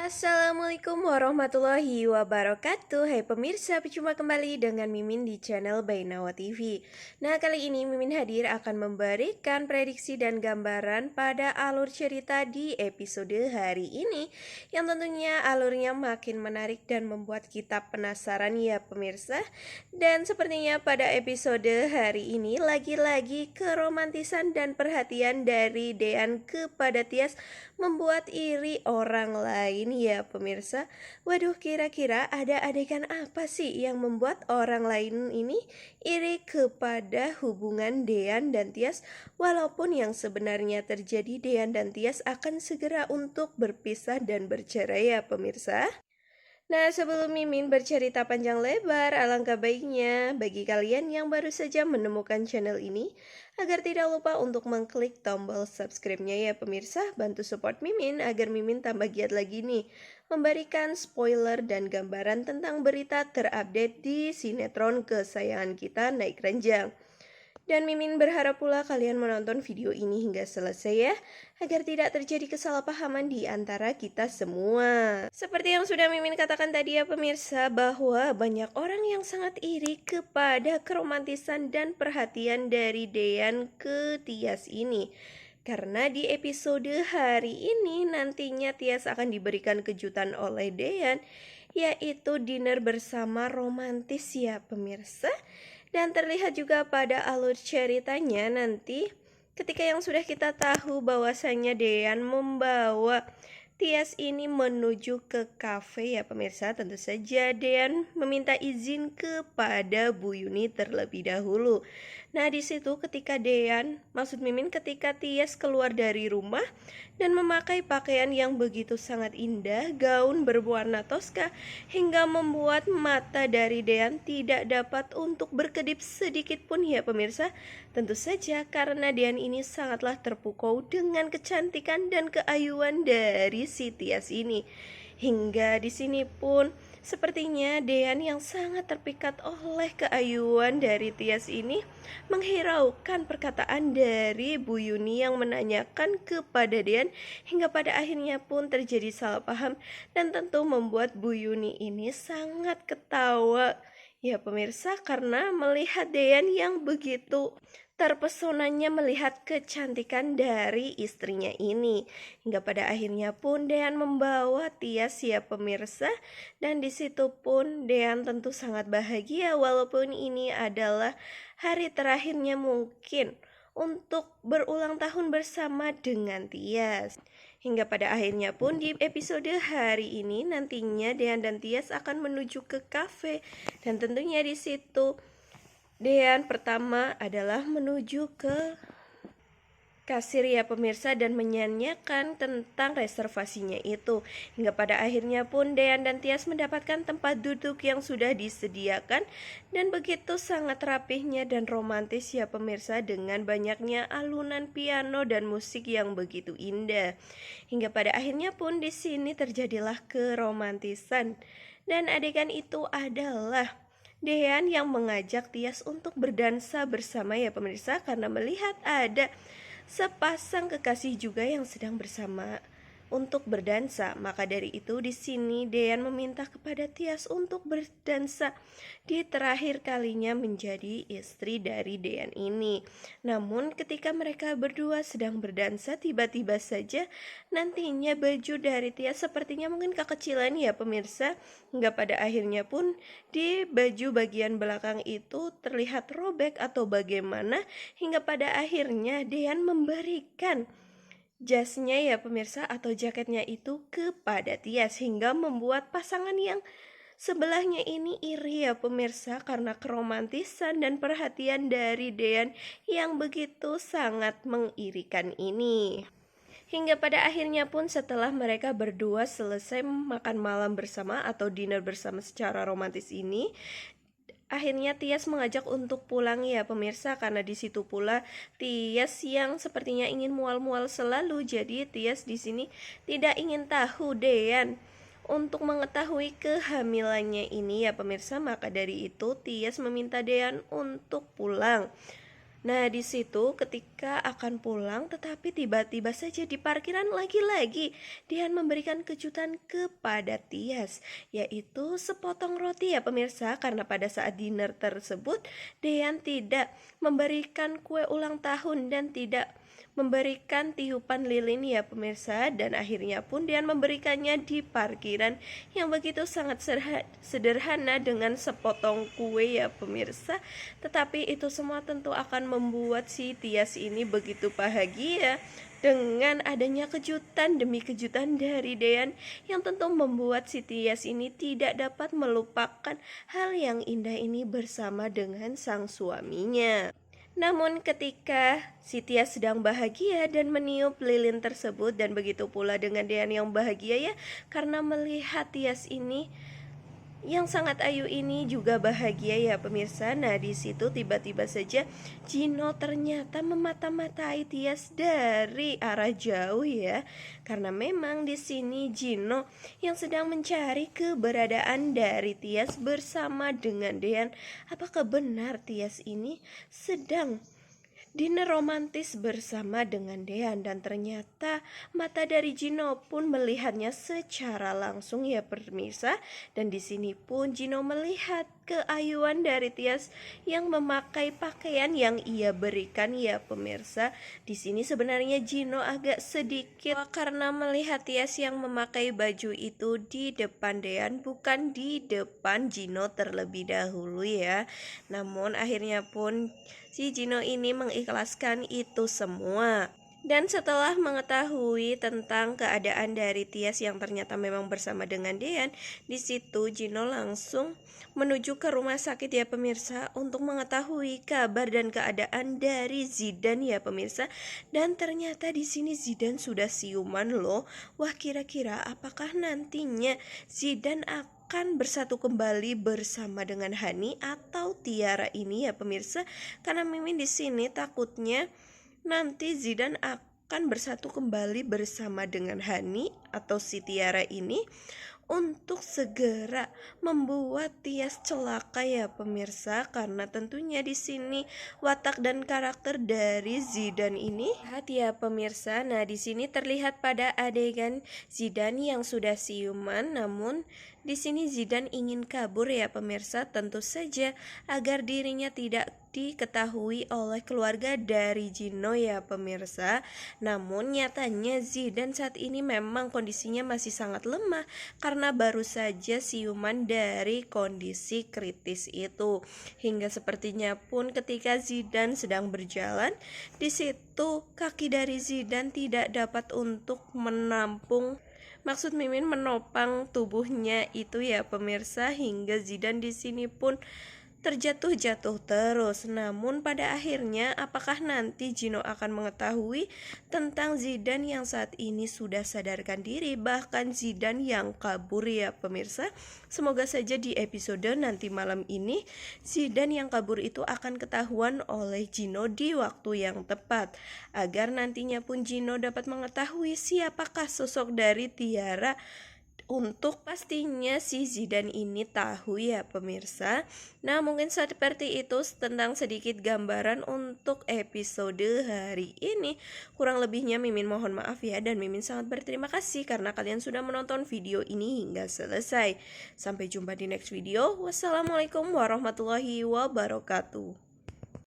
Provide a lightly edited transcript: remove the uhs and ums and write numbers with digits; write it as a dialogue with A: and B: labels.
A: Assalamualaikum warahmatullahi wabarakatuh. Hai pemirsa, berjumpa kembali dengan Mimin di channel Bainawa TV. Nah, kali ini Mimin hadir akan memberikan prediksi dan gambaran pada alur cerita di episode hari ini, yang tentunya alurnya makin menarik dan membuat kita penasaran ya pemirsa. Dan sepertinya pada episode hari ini lagi-lagi keromantisan dan perhatian dari Dean kepada Tias membuat iri orang lain ya pemirsa. Waduh, kira-kira ada adegan apa sih yang membuat orang lain ini iri kepada hubungan Dean dan Tias, walaupun yang sebenarnya terjadi Dean dan Tias akan segera untuk berpisah dan bercerai ya pemirsa. Nah, sebelum Mimin bercerita panjang lebar, alangkah baiknya bagi kalian yang baru saja menemukan channel ini, agar tidak lupa untuk mengklik tombol subscribe-nya ya pemirsa. Bantu support Mimin agar Mimin tambah giat lagi nih, memberikan spoiler dan gambaran tentang berita terupdate di sinetron kesayangan kita Naik Renjang. Dan Mimin berharap pula kalian menonton video ini hingga selesai ya, agar tidak terjadi kesalahpahaman di antara kita semua. Seperti yang sudah Mimin katakan tadi ya pemirsa, bahwa banyak orang yang sangat iri kepada keromantisan dan perhatian dari Dean ke Tias ini. Karena di episode hari ini nantinya Tias akan diberikan kejutan oleh Dean, yaitu dinner bersama romantis ya pemirsa. Dan terlihat juga pada alur ceritanya nanti ketika yang sudah kita tahu bahwasanya Dean membawa Tias ini menuju ke kafe ya pemirsa. Tentu saja Dean meminta izin kepada Bu Yuni terlebih dahulu. Nah, di situ ketika ketika Tias keluar dari rumah dan memakai pakaian yang begitu sangat indah, gaun berwarna toska, hingga membuat mata dari Dean tidak dapat untuk berkedip sedikit pun ya pemirsa. Tentu saja karena Dean ini sangatlah terpukau dengan kecantikan dan keayuan dari si Tias ini. Hingga di sini pun sepertinya Dean yang sangat terpikat oleh keayuan dari Tias ini menghiraukan perkataan dari Bu Yuni yang menanyakan kepada Dean, hingga pada akhirnya pun terjadi salah paham dan tentu membuat Bu Yuni ini sangat ketawa ya pemirsa, karena melihat Dean yang begitu terpesonanya melihat kecantikan dari istrinya ini. Hingga pada akhirnya pun Dean membawa Tias ya pemirsa. Dan di situ pun Dean tentu sangat bahagia, walaupun ini adalah hari terakhirnya mungkin untuk berulang tahun bersama dengan Tias. Hingga pada akhirnya pun di episode hari ini nantinya Dean dan Tias akan menuju ke kafe, dan tentunya di situ Dean pertama adalah menuju ke kasir ya pemirsa dan menyanyikan tentang reservasinya itu. Hingga pada akhirnya pun Dean dan Tias mendapatkan tempat duduk yang sudah disediakan, dan begitu sangat rapihnya dan romantis ya pemirsa, dengan banyaknya alunan piano dan musik yang begitu indah. Hingga pada akhirnya pun di sini terjadilah keromantisan, dan adegan itu adalah Dean yang mengajak Tias untuk berdansa bersama ya pemirsa, karena melihat ada sepasang kekasih juga yang sedang bersama untuk berdansa. Maka dari itu di sini Dean meminta kepada Tias untuk berdansa di terakhir kalinya menjadi istri dari Dean ini. Namun ketika mereka berdua sedang berdansa, tiba-tiba saja nantinya baju dari Tias sepertinya mungkin kekecilan ya pemirsa, hingga pada akhirnya pun di baju bagian belakang itu terlihat robek atau bagaimana, hingga pada akhirnya Dean memberikan jasnya ya pemirsa atau jaketnya itu kepada Tias, hingga membuat pasangan yang sebelahnya ini iri ya pemirsa, karena keromantisan dan perhatian dari Dean yang begitu sangat mengirikan ini. Hingga pada akhirnya pun setelah mereka berdua selesai makan malam bersama atau dinner bersama secara romantis ini, akhirnya Tias mengajak untuk pulang ya pemirsa, karena di situ pula Tias yang sepertinya ingin mual-mual selalu. Jadi Tias di sini tidak ingin tahu Dean untuk mengetahui kehamilannya ini ya pemirsa. Maka dari itu Tias meminta Dean untuk pulang. Nah, di situ ketika akan pulang tetapi tiba-tiba saja di parkiran lagi-lagi Dian memberikan kejutan kepada Tias, yaitu sepotong roti ya pemirsa, karena pada saat dinner tersebut Dian tidak memberikan kue ulang tahun dan tidak memberikan tiupan lilin ya pemirsa, dan akhirnya pun Dian memberikannya di parkiran yang begitu sangat sederhana dengan sepotong kue ya pemirsa. Tetapi itu semua tentu akan membuat si Tias ini begitu bahagia dengan adanya kejutan demi kejutan dari Dean yang tentu membuat si Tias ini tidak dapat melupakan hal yang indah ini bersama dengan sang suaminya. Namun ketika si Tias sedang bahagia dan meniup lilin tersebut, dan begitu pula dengan Dean yang bahagia ya karena melihat Tias ini yang sangat ayu ini juga bahagia ya pemirsa. Nah, di situ tiba-tiba saja Gino ternyata memata-matai Tias dari arah jauh ya. Karena memang di sini Gino yang sedang mencari keberadaan dari Tias bersama dengan Dean. Apakah benar Tias ini sedang dinner romantis bersama dengan Dean, dan ternyata mata dari Gino pun melihatnya secara langsung ya pemirsa. Dan di sini pun Gino melihat keayuan dari Tias yang memakai pakaian yang ia berikan ya pemirsa. Di sini sebenarnya Gino agak sedikit karena melihat Tias yang memakai baju itu di depan Dean, bukan di depan Gino terlebih dahulu ya. Namun akhirnya pun si Gino ini mengikhlaskan itu semua. Dan setelah mengetahui tentang keadaan dari Tias yang ternyata memang bersama dengan Dean, di situ Gino langsung menuju ke rumah sakit ya pemirsa untuk mengetahui kabar dan keadaan dari Zidane ya pemirsa. Dan ternyata di sini Zidane sudah siuman loh. Wah, kira-kira apakah nantinya Zidane akan bersatu kembali bersama dengan Hani atau Tiara ini ya pemirsa? Karena Mimin di sini takutnya nanti Zidane akan bersatu kembali bersama dengan Hani atau si Tiara ini untuk segera membuat Tias celaka ya pemirsa, karena tentunya di sini watak dan karakter dari Zidane ini hati ya pemirsa. Nah, di sini terlihat pada adegan Zidane yang sudah siuman, namun di sini Zidane ingin kabur ya pemirsa, tentu saja agar dirinya tidak diketahui oleh keluarga dari Gino ya pemirsa. Namun nyatanya Zidane saat ini memang kondisinya masih sangat lemah karena baru saja siuman dari kondisi kritis itu. Hingga sepertinya pun ketika Zidane sedang berjalan, di situ kaki dari Zidane tidak dapat untuk menampung, maksud Mimin menopang tubuhnya itu ya pemirsa, hingga Zidane di sini pun terjatuh-jatuh terus. Namun pada akhirnya apakah nanti Gino akan mengetahui tentang Zidane yang saat ini sudah sadarkan diri, bahkan Zidane yang kabur ya pemirsa? Semoga saja di episode nanti malam ini Zidane yang kabur itu akan ketahuan oleh Gino di waktu yang tepat, agar nantinya pun Gino dapat mengetahui siapakah sosok dari Tiara. Untuk pastinya si Zidane ini tahu ya pemirsa. Nah, mungkin seperti itu tentang sedikit gambaran untuk episode hari ini. Kurang lebihnya Mimin mohon maaf ya, dan Mimin sangat berterima kasih karena kalian sudah menonton video ini hingga selesai. Sampai jumpa di next video. Wassalamualaikum warahmatullahi wabarakatuh.